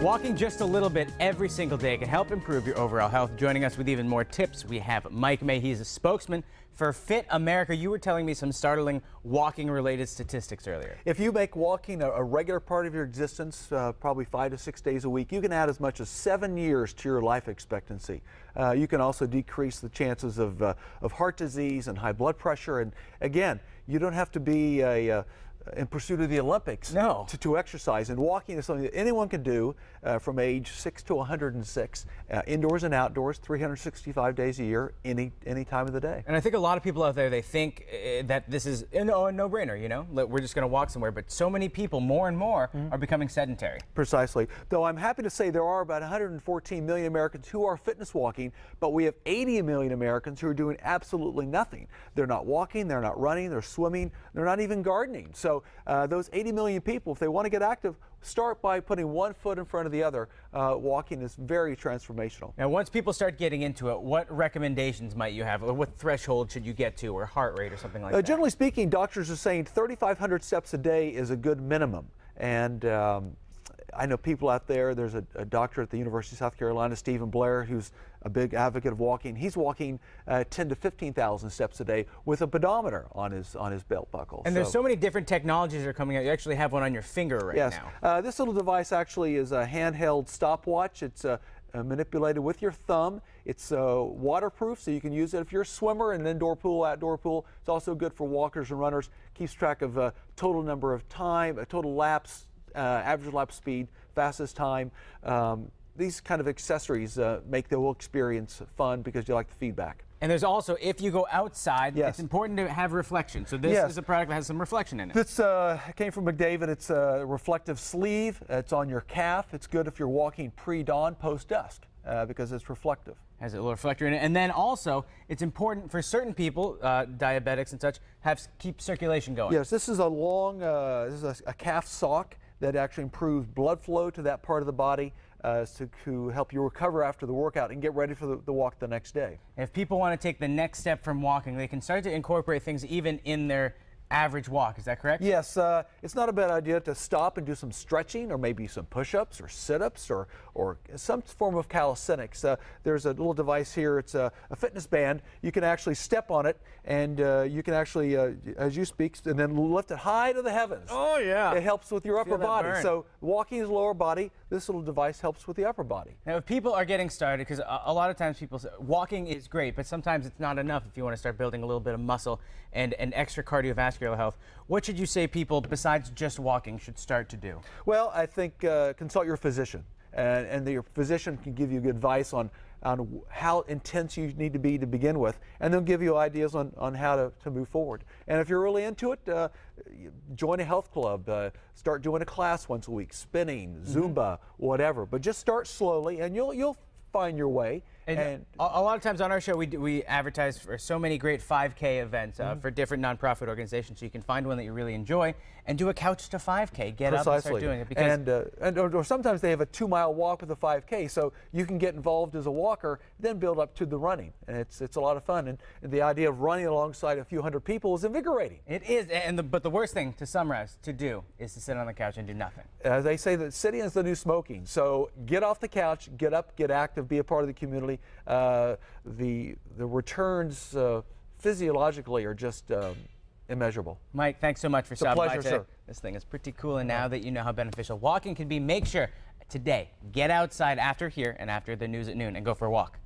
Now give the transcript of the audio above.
Walking just a little bit every single day can help improve your overall health. Joining us with even more tips, we have Mike May. He's a spokesman for Fit America. You were telling me some startling walking-related statistics earlier. If you make walking a regular part of your existence, probably 5 to 6 days a week, you can add as much as 7 years to your life expectancy. You can also decrease the chances of heart disease and high blood pressure. And again, you don't have to be in pursuit of the Olympics to exercise. And walking is something that anyone can do from age 6 to 106, indoors and outdoors, 365 days a year, any time of the day. And I think a lot of people out there, they think that this is a no-brainer, you know? We're just going to walk somewhere. But so many people, more and more, are becoming sedentary. Precisely. Though I'm happy to say there are about 114 million Americans who are fitness walking, but we have 80 million Americans who are doing absolutely nothing. They're not walking, they're not running, they're swimming, they're not even gardening. So those 80 million people, if they want to get active, start by putting one foot in front of the other. Walking is very transformational. Now, once people start getting into it, what recommendations might you have? Or what threshold should you get to, or heart rate or something like that? Generally speaking, doctors are saying 3,500 steps a day is a good minimum. And I know people out there, there's a doctor at the University of South Carolina, Stephen Blair, who's a big advocate of walking. He's walking 10 to 15,000 steps a day with a pedometer on his belt buckle. And there's so many different technologies that are coming out. You actually have one on your finger right now. This little device actually is a handheld stopwatch. It's manipulated with your thumb. It's waterproof, so you can use it if you're a swimmer in an indoor pool, outdoor pool. It's also good for walkers and runners. Keeps track of total number of time, total laps, average lap speed, fastest time. These kind of accessories make the whole experience fun because you like the feedback. And there's also, if you go outside, it's important to have reflection. So this is a product that has some reflection in it. This came from McDavid. It's a reflective sleeve. It's on your calf. It's good if you're walking pre-dawn, post-dusk, because it's reflective. Has a little reflector in it. And then also, it's important for certain people, diabetics and such, keep circulation going. Yes, this is a long, this is a calf sock that actually improves blood flow to that part of the body to help you recover after the workout and get ready for the walk the next day. If people want to take the next step from walking, they can start to incorporate things even in their average walk. Is that correct? Yes, it's not a bad idea to stop and do some stretching, or maybe some push-ups or sit-ups or some form of calisthenics. There's a little device here. It's a fitness band. You can actually step on it, and you can actually, as you speak, and then lift it high to the heavens. Oh, yeah. It helps with your upper body. So walking is lower body. This little device helps with the upper body. Now, if people are getting started, because a lot of times people say walking is great, but sometimes it's not enough if you want to start building a little bit of muscle and extra cardiovascular health. What should you say people, besides just walking, should start to do? Well, I think consult your physician, and your physician can give you good advice on how intense you need to be to begin with, and they'll give you ideas on how to move forward. And if you're really into it, join a health club, start doing a class once a week, spinning, Zumba, whatever. But just start slowly, and you'll find your way. And a lot of times on our show, we advertise for so many great 5K events for different nonprofit organizations. So you can find one that you really enjoy and do a couch to 5K. Get up and start doing it. Because or sometimes they have a 2-mile walk with a 5K, so you can get involved as a walker, then build up to the running. And it's a lot of fun. And the idea of running alongside a few hundred people is invigorating. It is. But the worst thing, to summarize, to do is to sit on the couch and do nothing. They say that sitting is the new smoking. So get off the couch, get up, get active, be a part of the community. The returns physiologically are just immeasurable. Mike, thanks so much for stopping by today. Sir. This thing is pretty cool, and now that you know how beneficial walking can be, make sure today, get outside after here and after the news at noon and go for a walk.